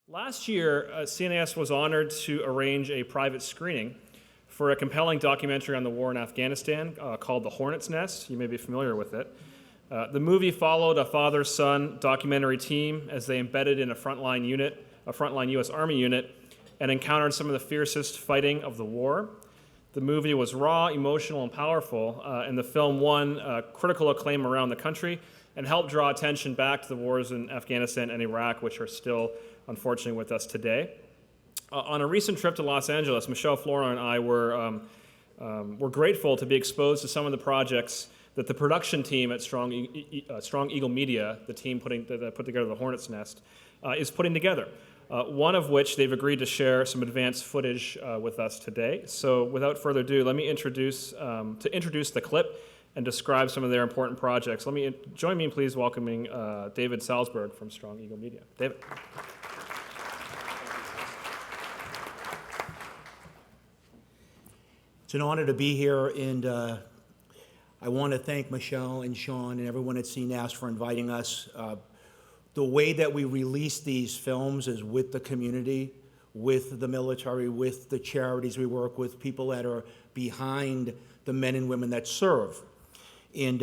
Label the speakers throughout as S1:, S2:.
S1: Last year, CNAS was honored to arrange a private screening for a compelling documentary on the war in Afghanistan called The Hornet's Nest. You may be familiar with it. The movie followed a father-son documentary team as they embedded in a frontline U.S. Army unit, and encountered some of the fiercest fighting of the war. The movie was raw, emotional, and powerful, and the film won critical acclaim around the country and helped draw attention back to the wars in Afghanistan and Iraq, which are still, unfortunately, with us today. On a recent trip to Los Angeles, Michèle, Flournoy, and I were grateful to be exposed to some of the projects that the production team at Strong Eagle Media, the team that put together The Hornet's Nest, is putting together. One of which they've agreed to share some advanced footage with us today. So without further ado, let me introduce the clip and describe some of their important projects. Join me in please welcoming David Salzberg from Strong Eagle Media. David.
S2: It's an honor to be here, and I want to thank Michèle and Shawn and everyone at CNAS for inviting us. The way that we release these films is with the community, with the military, with the charities we work with, people that are behind the men and women that serve. And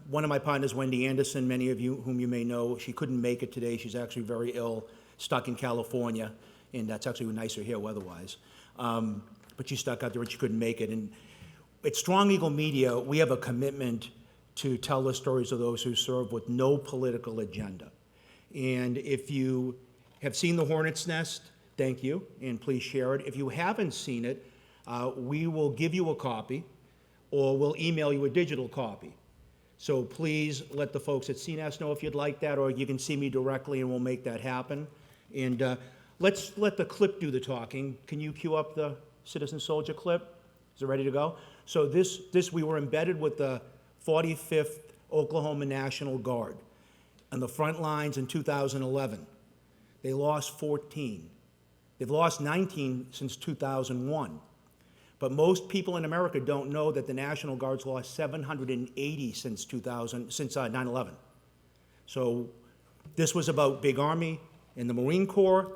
S2: one of my partners, Wendy Anderson, many of you whom you may know, she couldn't make it today. She's actually very ill, stuck in California, and that's actually nicer here weather-wise. But she stuck out there and she couldn't make it. And at Strong Eagle Media, we have a commitment to tell the stories of those who serve with no political agenda. And if you have seen The Hornet's Nest, thank you, and please share it. If you haven't seen it, we will give you a copy, or we'll email you a digital copy. So please let the folks at CNAS know if you'd like that, or you can see me directly and we'll make that happen. And let's let the clip do the talking. Can you cue up the Citizen Soldier clip? Is it ready to go? So this we were embedded with the 45th Oklahoma National Guard on the front lines in 2011. They lost 14. They've lost 19 since 2001. But most people in America don't know that the National Guard's lost 780 since 9/11. So this was about Big Army and the Marine Corps.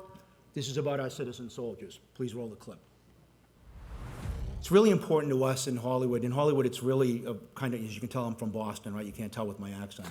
S2: This is about our citizen soldiers. Please roll the clip. It's really important to us in Hollywood. In Hollywood, it's really kind of, as you can tell, I'm from Boston, right? You can't tell with my accent.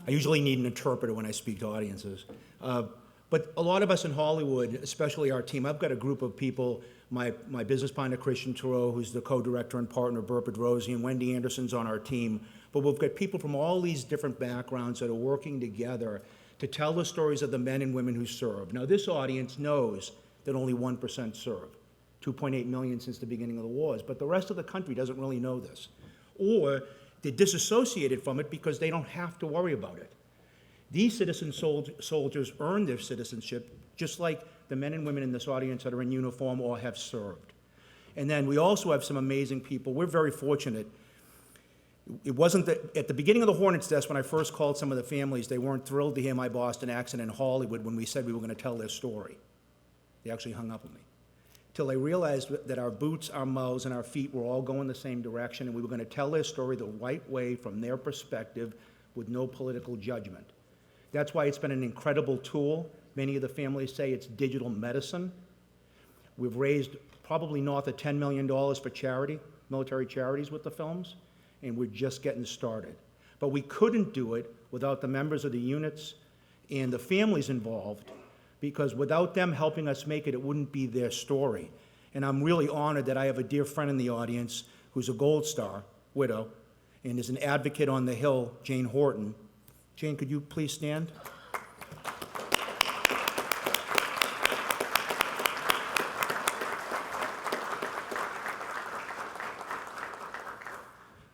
S2: I usually need an interpreter when I speak to audiences. But a lot of us in Hollywood, especially our team, I've got a group of people, my business partner, Christian Thoreau, who's the co-director and partner, Burt Bedrosian, and Wendy Anderson's on our team. But we've got people from all these different backgrounds that are working together to tell the stories of the men and women who serve. Now, this audience knows that only 1% serve, 2.8 million since the beginning of the wars, but the rest of the country doesn't really know this. Or they're disassociated from it because they don't have to worry about it. These citizen soldiers earn their citizenship just like the men and women in this audience that are in uniform or have served. And then we also have some amazing people. We're very fortunate. It wasn't that at the beginning of the Hornet's Nest, when I first called some of the families, they weren't thrilled to hear my Boston accent in Hollywood when we said we were going to tell their story. They actually hung up on me. Till they realized that our boots, our mouths, and our feet were all going the same direction, and we were going to tell their story the right way from their perspective with no political judgment. That's why it's been an incredible tool. Many of the families say it's digital medicine. We've raised probably north of $10 million for charity, military charities with the films, and we're just getting started. But we couldn't do it without the members of the units and the families involved, because without them helping us make it, it wouldn't be their story. And I'm really honored that I have a dear friend in the audience who's a Gold Star widow and is an advocate on the Hill, Jane Horton. Jane, could you please stand?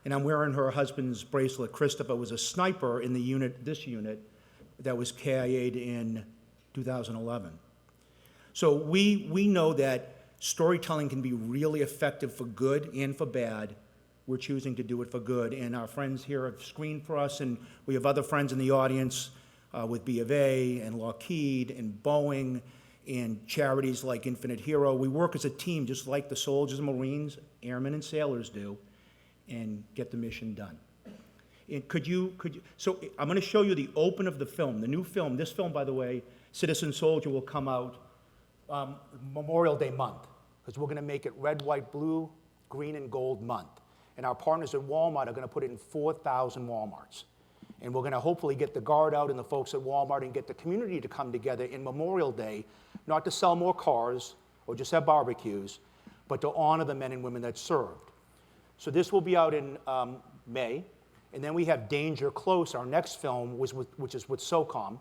S2: And I'm wearing her husband's bracelet. Christopher was a sniper in the unit, this unit, that was KIA'd in 2011. So we know that storytelling can be really effective for good and for bad. We're choosing to do it for good, and our friends here have screened for us, and we have other friends in the audience with B of A and Lockheed and Boeing and charities like Infinite Hero. We work as a team just like the soldiers and Marines, airmen and sailors do, and get the mission done. And so I'm going to show you the open of the film, the new film. This film, by the way, Citizen Soldier, will come out Memorial Day month, because we're going to make it red, white, blue, green, and gold month. And our partners at Walmart are going to put it in 4,000 Walmarts. And we're going to hopefully get the guard out and the folks at Walmart and get the community to come together in Memorial Day, not to sell more cars or just have barbecues, but to honor the men and women that served. So this will be out in May. And then we have Danger Close, our next film, which is with SOCOM.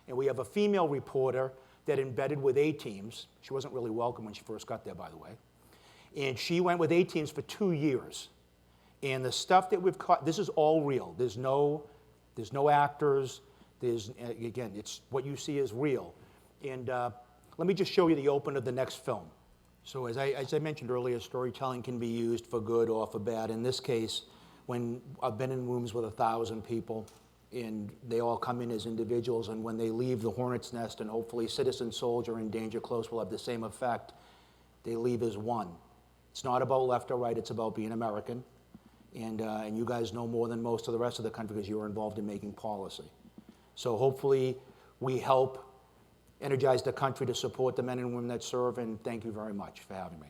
S2: And we have a female reporter that embedded with A-teams. She wasn't really welcome when she first got there, by the way. And she went with A-teams for 2 years. And the stuff that we've caught, this is all real. There's no actors. Again, it's what you see is real. And let me just show you the open of the next film. So as I mentioned earlier, storytelling can be used for good or for bad. In this case, when I've been in rooms with 1,000 people, and they all come in as individuals, and when they leave the Hornet's Nest, and hopefully Citizen Soldier and Danger Close will have the same effect, they leave as one. It's not about left or right, it's about being American. And you guys know more than most of the rest of the country because you were involved in making policy. So hopefully we help energize the country to support the men and women that serve, and thank you very much for having me.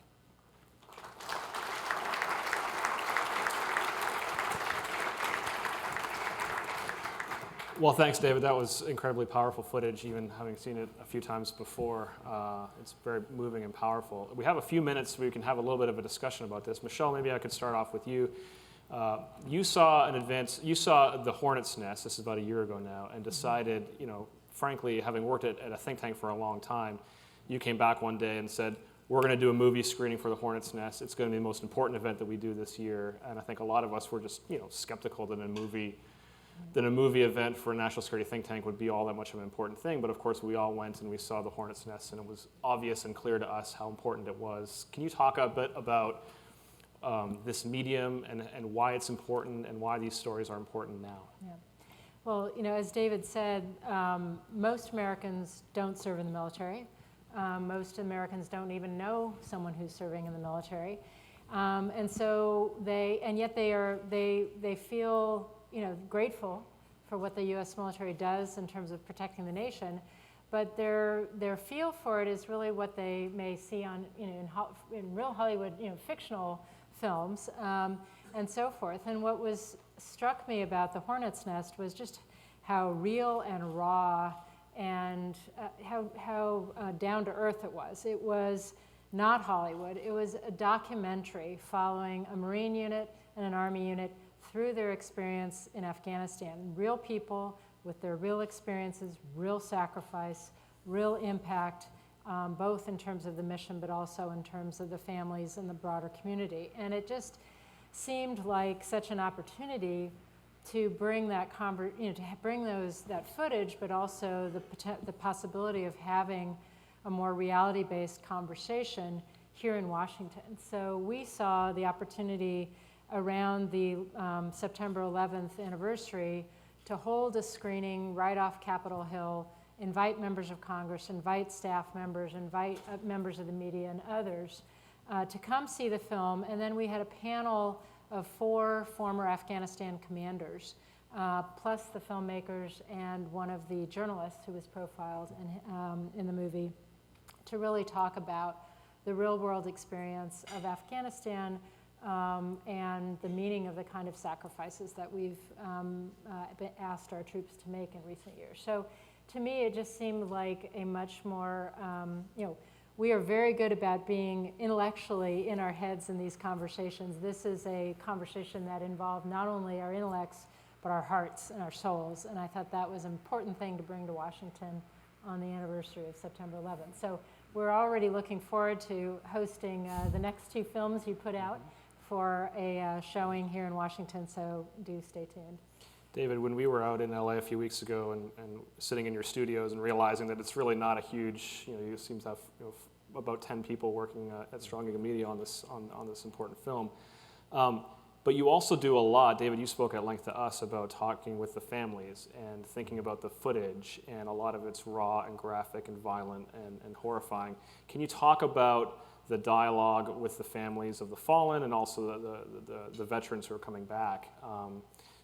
S1: Well, thanks, David. That was incredibly powerful footage, even having seen it a few times before. It's very moving and powerful. We have a few minutes where we can have a little bit of a discussion about this. Michèle, maybe I could start off with you. You saw the Hornet's Nest, this is about a year ago now, and decided, frankly, having worked at a think tank for a long time, you came back one day and said, we're going to do a movie screening for the Hornet's Nest. It's going to be the most important event that we do this year. And I think a lot of us were just, skeptical that a movie event for a national security think tank would be all that much of an important thing. But of course, we all went and we saw the Hornet's Nest, and it was obvious and clear to us how important it was. Can you talk a bit about this medium and why it's important and why these stories are important now?
S3: Yeah. Well, as David said, most Americans don't serve in the military. Most Americans don't even know someone who's serving in the military. And yet they feel grateful for what the U.S. military does in terms of protecting the nation, but their feel for it is really what they may see on in real Hollywood fictional films and so forth. And what struck me about the Hornet's Nest was just how real and raw and how down to earth it was. It was not Hollywood. It was a documentary following a Marine unit and an Army unit through their experience in Afghanistan. Real people with their real experiences, real sacrifice, real impact, both in terms of the mission, but also in terms of the families and the broader community. And it just seemed like such an opportunity to bring that that footage, but also the possibility of having a more reality-based conversation here in Washington. So we saw the opportunity around the September 11th anniversary to hold a screening right off Capitol Hill, invite members of Congress, invite staff members, invite members of the media and others to come see the film. And then we had a panel of 4 former Afghanistan commanders, plus the filmmakers and one of the journalists who was profiled in the movie, to really talk about the real-world experience of Afghanistan and the meaning of the kind of sacrifices that we've asked our troops to make in recent years. So to me, it just seemed like a much more, we are very good about being intellectually in our heads in these conversations. This is a conversation that involved not only our intellects, but our hearts and our souls. And I thought that was an important thing to bring to Washington on the anniversary of September 11th. So we're already looking forward to hosting the next 2 films you put out for a showing here in Washington, so do stay tuned.
S1: David, when we were out in LA a few weeks ago and sitting in your studios and realizing that it's really not a huge, you seem to have about 10 people working at Strong Eagle Media on this important film. But you also do a lot, David, you spoke at length to us about talking with the families and thinking about the footage, and a lot of it's raw and graphic and violent and horrifying. Can you talk about the dialogue with the families of the fallen and also the veterans who are coming back?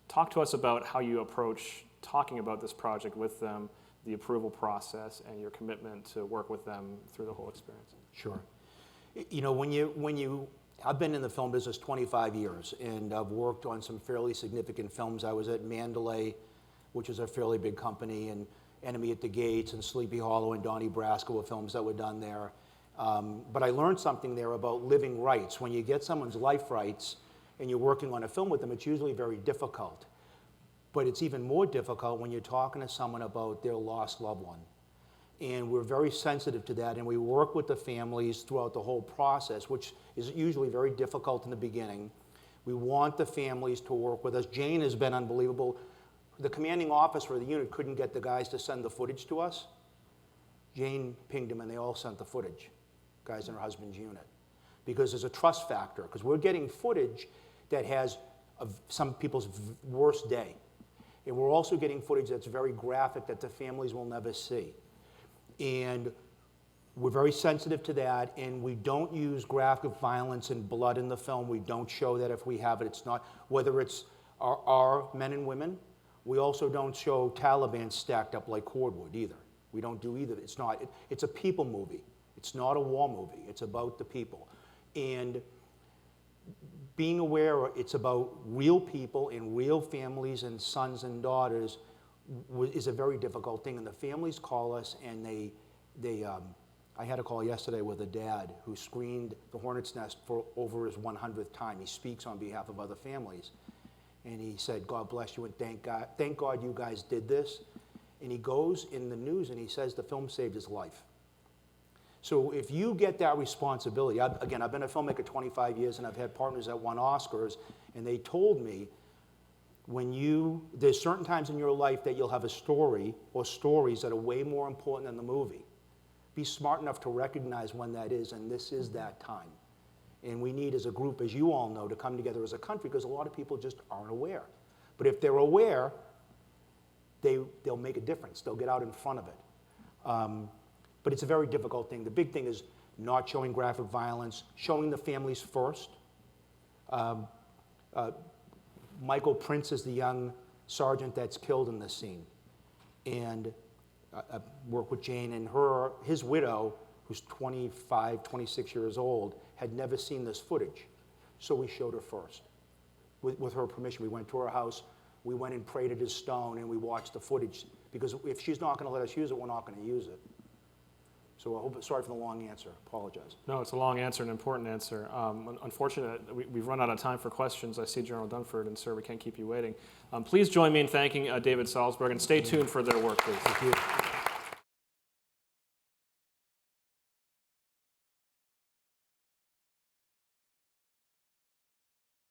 S1: Talk to us about how you approach talking about this project with them, the approval process, and your commitment to work with them through the whole experience.
S2: Sure. You know, I've been in the film business 25 years, and I've worked on some fairly significant films. I was at Mandalay, which is a fairly big company, and Enemy at the Gates and Sleepy Hollow and Donnie Brasco were films that were done there. But I learned something there about living rights. When you get someone's life rights and you're working on a film with them, it's usually very difficult. But it's even more difficult when you're talking to someone about their lost loved one. And we're very sensitive to that, and we work with the families throughout the whole process, which is usually very difficult in the beginning. We want the families to work with us. Jane has been unbelievable. The commanding officer of the unit couldn't get the guys to send the footage to us. Jane pinged them, and they all sent the footage, guys in her husband's unit, because there's a trust factor, because we're getting footage that has some people's worst day. And we're also getting footage that's very graphic that the families will never see. And we're very sensitive to that, and we don't use graphic violence and blood in the film. We don't show that if we have it. It's not, whether it's our men and women, we also don't show Taliban stacked up like cordwood either. We don't do either. It's not, it's a people movie. It's not a war movie. It's about the people. And being aware it's about real people and real families and sons and daughters is a very difficult thing. And the families call us, and I had a call yesterday with a dad who screened The Hornet's Nest for over his 100th time. He speaks on behalf of other families. And he said, God bless you, and thank God you guys did this. And he goes in the news and he says the film saved his life. So if you get that responsibility, again, I've been a filmmaker 25 years, and I've had partners that won Oscars, and they told me, there's certain times in your life that you'll have a story or stories that are way more important than the movie. Be smart enough to recognize when that is, and this is that time. And we need, as a group, as you all know, to come together as a country, because a lot of people just aren't aware. But if they're aware, they'll make a difference. They'll get out in front of it. But it's a very difficult thing. The big thing is not showing graphic violence, showing the families first. Michael Prince is the young sergeant that's killed in this scene. And I work with Jane, and his widow, who's 25, 26 years old, had never seen this footage. So we showed her first. With her permission, we went to her house, we went and prayed at his stone, and we watched the footage. Because if she's not going to let us use it, we're not going to use it. So sorry for the long answer. Apologize.
S1: No, it's a long answer, an important answer. Unfortunately, we've run out of time for questions. I see General Dunford, and sir, we can't keep you waiting. Please join me in thanking David Salzberg, and stay tuned for their work, please.
S2: Thank you.